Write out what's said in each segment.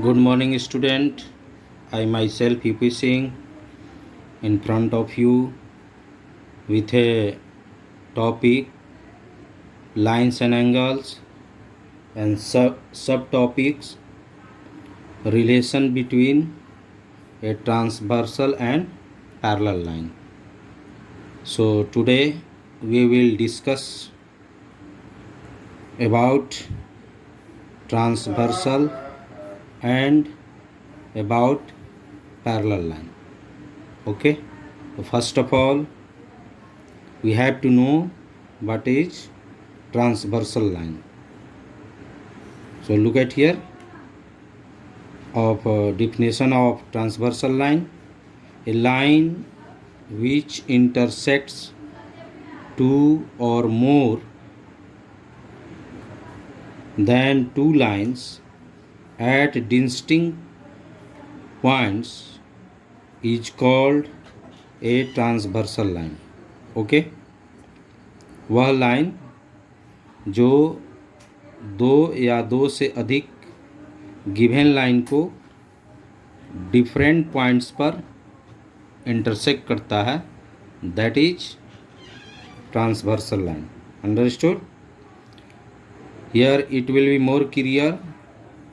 Good morning, student. I myself UP Singh in front of you with a topic lines and angles and subtopics relation between a transversal and parallel line. So today we will discuss about transversal and about parallel line. Okay, so first of all we have to know what is transversal line. So look at here of definition of transversal line: a line which intersects two or more than two lines at distinct points is called a transversal line. Okay, वह line जो दो या दो से अधिक given line को different points पर intersect करता है, that is transversal line. Understood? Here it will be more clear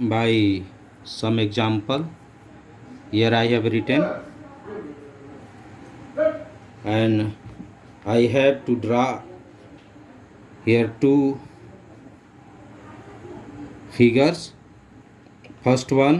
by some example. Here I have written and I have to draw here two figures. First one,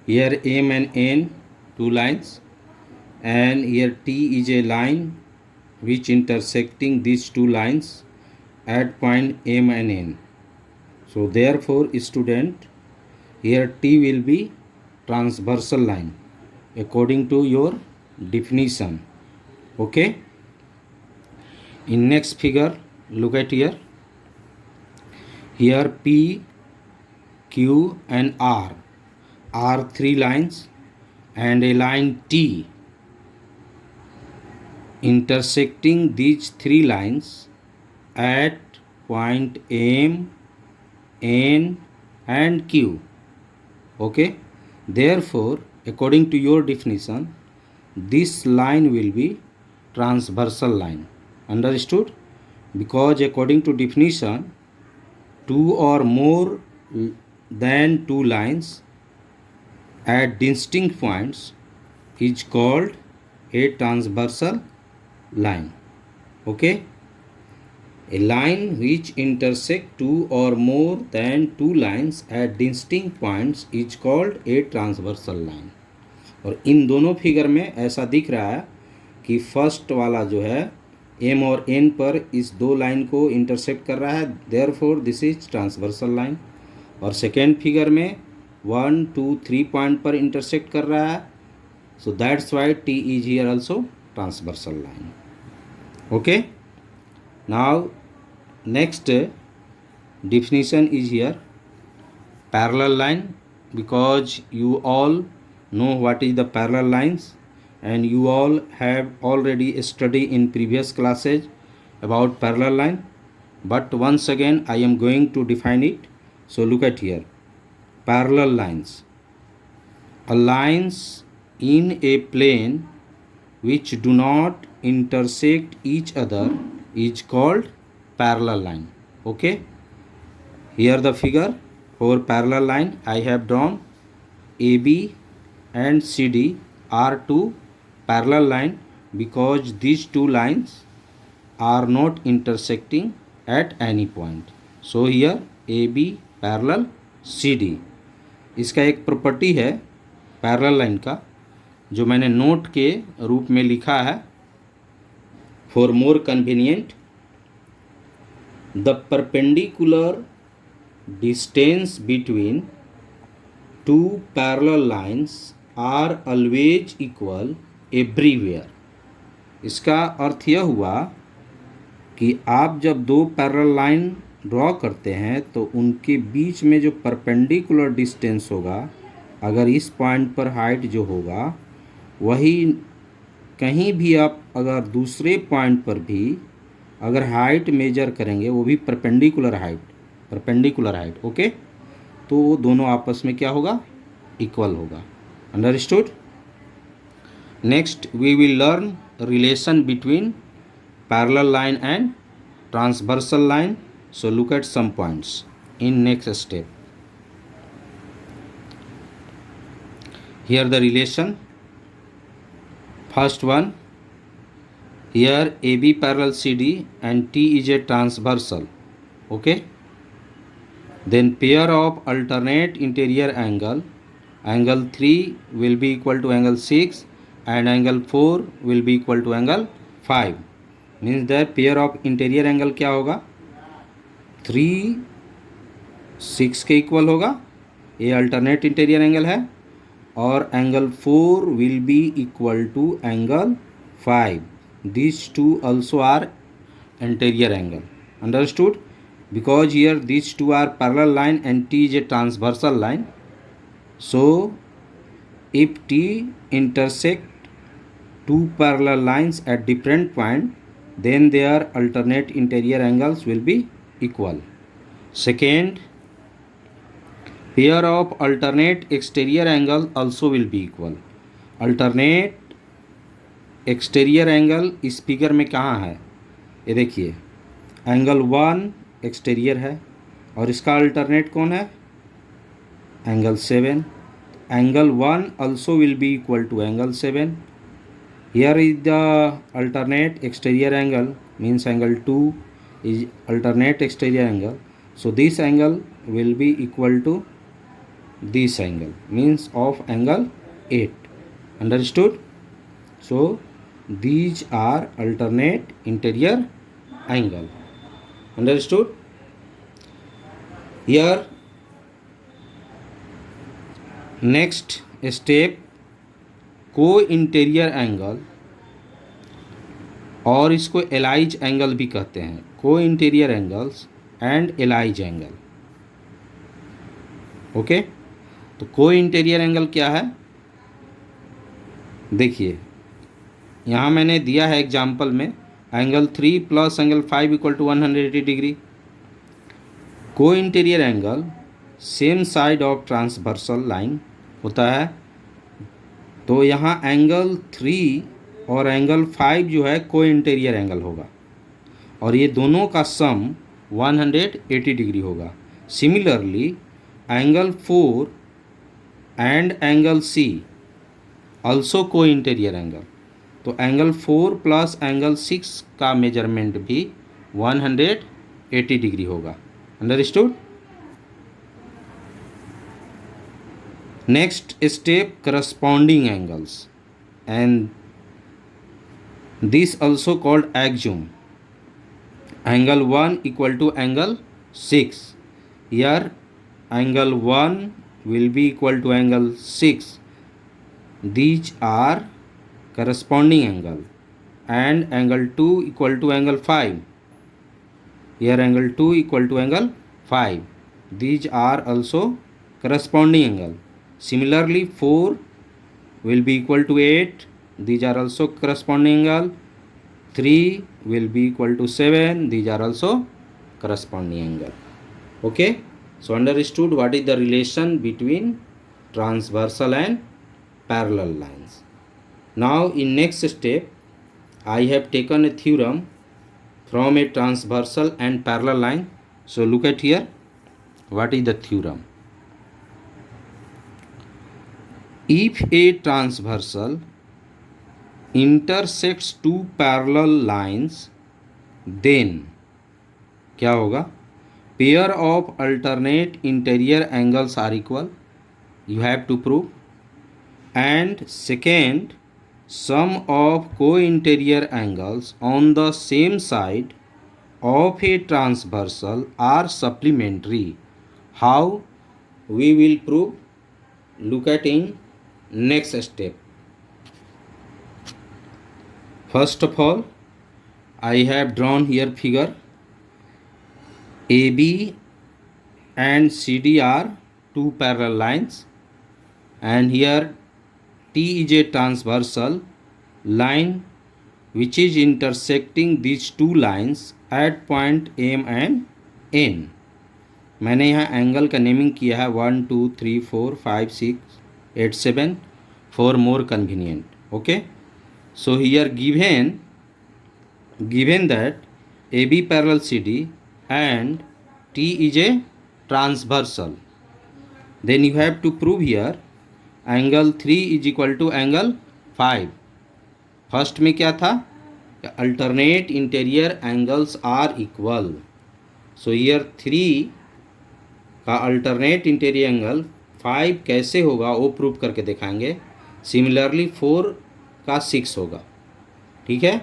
here M and N, two lines, and here T is a line which intersecting these two lines at point M and N. So therefore student, here T will be transversal line according to your definition. Okay, in next figure look at here. Here P, Q and R are three lines and a line T intersecting these three lines at point M, N and Q. Okay, therefore according to your definition this line will be transversal line. Understood? Because according to definition two or more than two lines at distinct points is called a transversal line. Okay, a line which intersect two or more than two lines at distinct points is called a transversal line. और इन दोनों figure में ऐसा दिख रहा है कि first वाला जो है एम और एन पर इस दो लाइन को इंटरसेक्ट कर रहा है, therefore this is transversal line. और सेकेंड फिगर में 1, 2, 3 पॉइंट पर इंटरसेक्ट कर रहा है, so that's why T is here also transversal line. Okay, now next definition is here parallel line, because you all know what is the parallel lines and you all have already studied in previous classes about parallel line, but once again I am going to define it. So look at here, parallel lines are lines in a plane which do not intersect each other is called parallel line. Okay, here the figure for parallel line I have drawn. AB and CD are two parallel line because these two lines are not intersecting at any point. So here AB parallel CD. इसका एक property है parallel line का जो मैंने note के रूप में लिखा है for more convenient. The perpendicular distance between two parallel lines are always equal everywhere. इसका अर्थ यह हुआ कि आप जब दो पैरेलल लाइन ड्रॉ करते हैं तो उनके बीच में जो परपेंडिकुलर डिस्टेंस होगा, अगर इस पॉइंट पर हाइट जो होगा वही कहीं भी आप अगर दूसरे पॉइंट पर भी अगर हाइट मेजर करेंगे वो भी परपेंडिकुलर हाइट. ओके, तो वो दोनों आपस में क्या होगा, इक्वल होगा। Understood. Next we will learn relation between parallel line and transversal line. So look at some points in next step. Here the relation. First one, here AB parallel CD and T is a transversal. Okay. Then pair of alternate interior angle, angle 3 will be equal to angle 6 and angle 4 will be equal to angle 5. Means that pair of interior angle क्या होगा, 3 6 के equal होगा, ये alternate interior angle है, और angle 4 will be equal to angle 5. These two also are interior angle. Understood? Because here these two are parallel line and T is a transversal line. So if T intersect two parallel lines at different point, then their alternate interior angles will be equal. Second, pair of alternate exterior angle also will be equal. Alternate exterior angle इस figure में कहाँ है, ये देखिए, angle 1 exterior है और इसका alternate कौन है, angle 7. Angle 1 also will be equal to angle 7. Here is the alternate exterior angle, means angle 2 is alternate exterior angle. So this angle will be equal to this angle, means of angle 8. Understood? So these are alternate interior angle. Understood? Here next step, को interior angle, और इसको allies angle भी कहते हैं, को interior angles and allies angle. Okay, तो को interior angle क्या है, देखिए यहाँ मैंने दिया है एग्जाम्पल में, angle 3 plus angle 5 equal to 180 degree. को interior angle same side of transversal line होता है, तो यहाँ एंगल 3 और एंगल 5 जो है को इंटीरियर एंगल होगा, और ये दोनों का सम 180 डिग्री होगा. Similarly angle 4 and angle C also को इंटीरियर एंगल, तो एंगल 4 प्लस एंगल 6 का मेजरमेंट भी 180 डिग्री होगा. Understood? Next step, corresponding angles, and this also called axiom. Angle 1 equal to angle 6. Here angle 1 will be equal to angle 6. These are corresponding angle, and angle 2 equal to angle 5. Here angle 2 equal to angle 5. These are also corresponding angle. Similarly 4 will be equal to 8. These are also corresponding angle. 3 will be equal to 7. These are also corresponding angle. Okay, so understood what is the relation between transversal and parallel lines. Now in next step, I have taken a theorem from a transversal and parallel line. So look at here, what is the theorem. If a transversal intersects two parallel lines, then क्या होगा, pair of alternate interior angles are equal, you have to prove. And second, sum of co-interior angles on the same side of a transversal are supplementary. How we will prove? Look at in next step. First of all, I have drawn here figure. AB and CD are two parallel lines, and here T is a transversal line which is intersecting these two lines at point M and N. मैंने यहाँ angle का naming किया है 1 2 3 4 5 6 8 7 for more convenient. Okay, so here given that AB parallel CD and T is a transversal, then you have to prove here angle 3 is equal to angle 5. First में क्या था, alternate interior angles are equal. So here 3 का alternate interior angle 5 कैसे होगा वो prove करके दिखाएंगे. Similarly 4 का 6 होगा. ठीक है.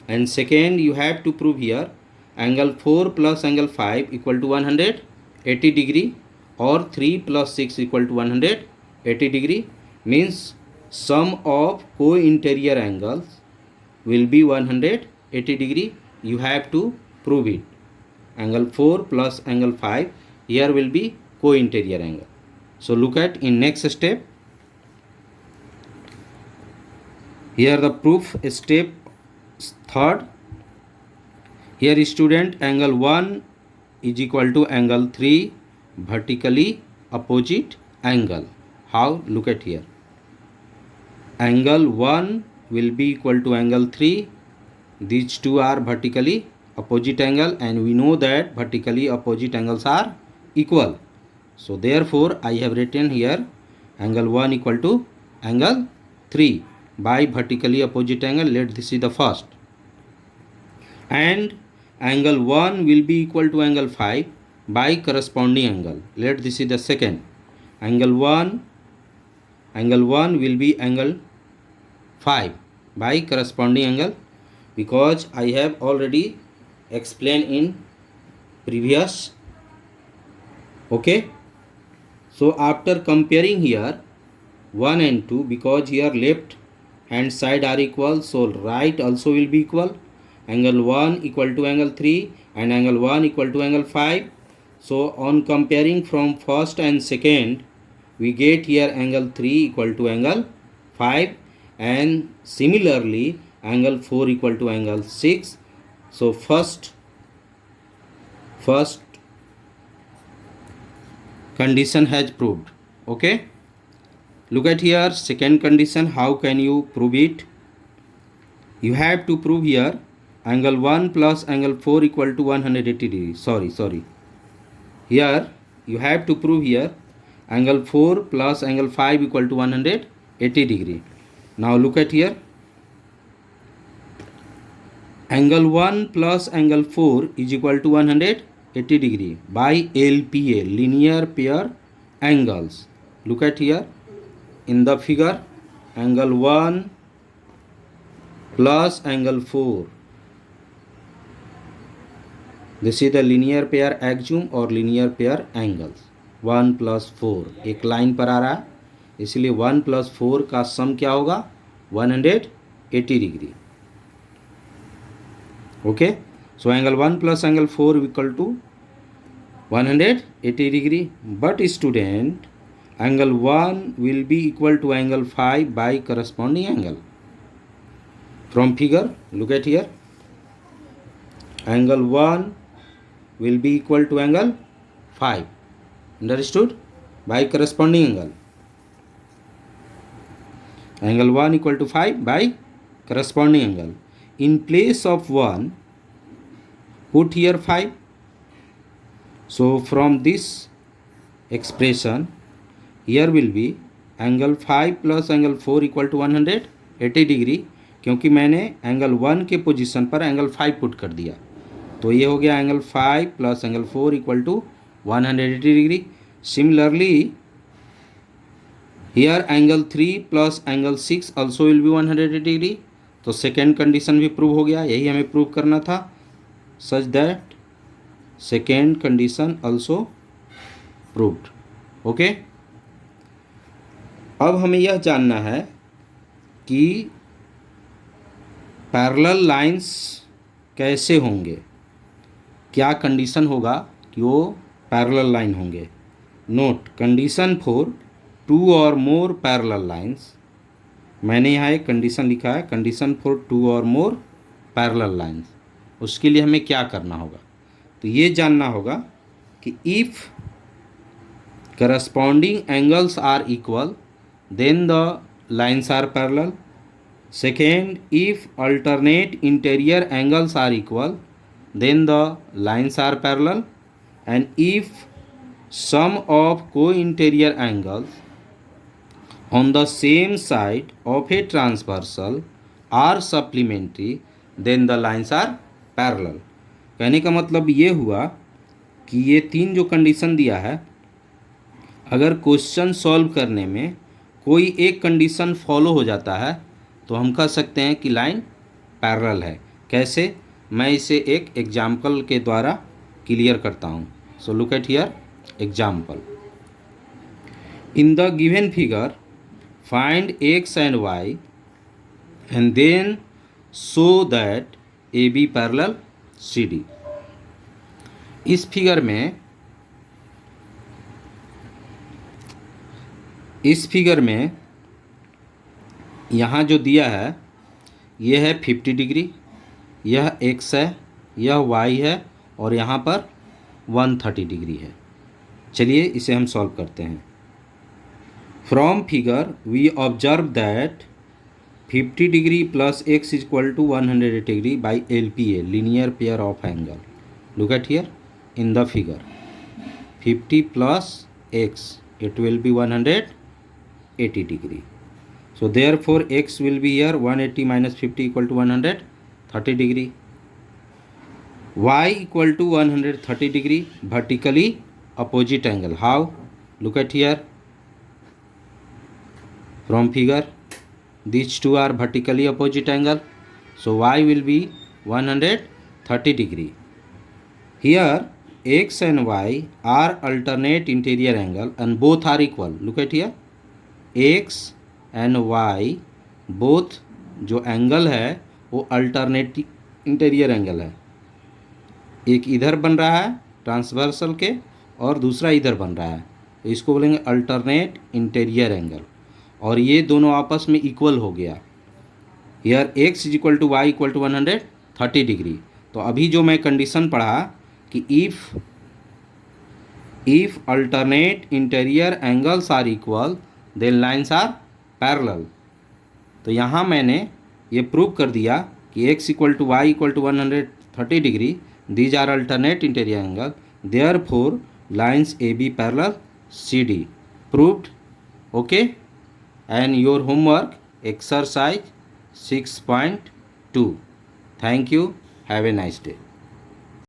And second you have to prove here angle 4 plus angle 5 equal to 180 degree और 3 plus 6 equal to 180 degree. Means sum of co-interior angles will be 180 degree. You have to prove it. Angle 4 plus angle 5 here will be co-interior angle. So look at in next step. Here the proof step third. Here student, angle 1 is equal to angle 3 vertically opposite angle. How? Look at here. Angle 1 will be equal to angle 3. These two are vertically opposite angle and we know that vertically opposite angles are equal. So therefore I have written here angle 1 equal to angle 3 by vertically opposite angle. Let this is the first. And angle 1 will be equal to angle 5 by corresponding angle. Let this is the second. Angle 1 will be angle 5 by corresponding angle, because I have already explained in previous. Okay, so after comparing here 1 and 2, because here left hand side are equal, so right also will be equal. Angle 1 equal to angle 3 and angle 1 equal to angle 5. So on comparing from first and second, we get here angle 3 equal to angle 5 and similarly angle 4 equal to angle 6. So first condition has proved. Okay, look at here second condition. How can you prove it? You have to prove here angle 1 plus angle 4 equal to 180 degree. Sorry, here you have to prove here angle 4 plus angle 5 equal to 180 degree. Now look at here, angle 1 plus angle 4 is equal to 180 degree by LPA, linear pair angles. Look at here in the figure, angle 1 plus angle 4, this is the linear pair axiom or linear pair angles. 1 plus 4 एक line पर आ रहा है, इसलिए 1 plus 4 का सम क्या होगा, 180 degree. Okay, so angle 1 plus angle 4 equal to 180 degree. But student, angle 1 will be equal to angle 5 by corresponding angle. From figure look at here, angle 1 will be equal to angle 5. Understood? By corresponding angle. Angle 1 equal to 5 by corresponding angle. In place of 1, put here 5. So from this expression, here will be angle 5 plus angle 4 equal to 180 degree, क्योंकि मैंने angle 1 के position पर angle 5 put कर दिया. तो ये हो गया angle 5 plus angle 4 equal to 180 degree. Similarly here angle 3 plus angle 6 also will be 180 degree. तो सेकेंड कंडीशन भी प्रूव हो गया, यही हमें प्रूव करना था. Such that second condition also proved. Okay, अब हमें यह जानना है कि पैरेलल लाइंस कैसे होंगे, क्या कंडीशन होगा कि वो पैरेलल लाइन होंगे. नोट, कंडीशन फॉर 2 और मोर पैरेलल लाइंस. मैंने यहाँ एक कंडीशन लिखा है, कंडीशन फॉर 2 और मोर पैरेलल लाइंस. उसके लिए हमें क्या करना होगा, तो ये जानना होगा कि if corresponding angles are equal, then the lines are parallel. Second, if alternate interior angles are equal, then the lines are parallel. And if sum of co-interior angles on the same side of a transversal are supplementary, then the lines are parallel. कहने का मतलब ये हुआ कि ये तीन जो condition दिया है, अगर क्वेश्चन सॉल्व करने में कोई एक कंडीशन फॉलो हो जाता है तो हम कह सकते हैं कि लाइन पैरेलल है। कैसे, मैं इसे एक एग्जाम्पल के द्वारा क्लियर करता हूँ। So look at here example. In the given figure find x and y and then show that A B parallel C D. इस फिगर में यहाँ जो दिया है ये है 50 डिग्री, यह x है, यह y है और यहाँ पर 130 डिग्री है। चलिए इसे हम सॉल्व करते हैं। From figure we observe that 50 degree plus x equal to 180 degree by LPA, linear pair of angle. Look at here in the figure 50 plus x, it will be 180 degree. So therefore x will be here 180 minus 50 equal to 130 degree. Y equal to 130 degree, vertically opposite angle. How? Look at here from figure, these two are vertically opposite angle, so y will be 130 degree. Here x and y are alternate interior angle and both are equal. Look at here, x and y both जो angle है वो alternate interior angle है। एक इधर बन रहा है transversal के और दूसरा इधर बन रहा है, तो इसको बोलेंगे अल्टरनेट इंटीरियर एंगल। और ये दोनों आपस में इक्वल हो गया। Here x is equal to y equal to 130 degree. तो अभी जो मैं कंडीशन पढ़ा कि if alternate interior angles are equal then lines are parallel, तो यहाँ मैंने ये प्रूव कर दिया कि x equal to y equal to 130 degree, these are alternate interior angle, therefore lines A B parallel C D. Proved. Okay, and your homework exercise 6.2। Thank you, have a nice day.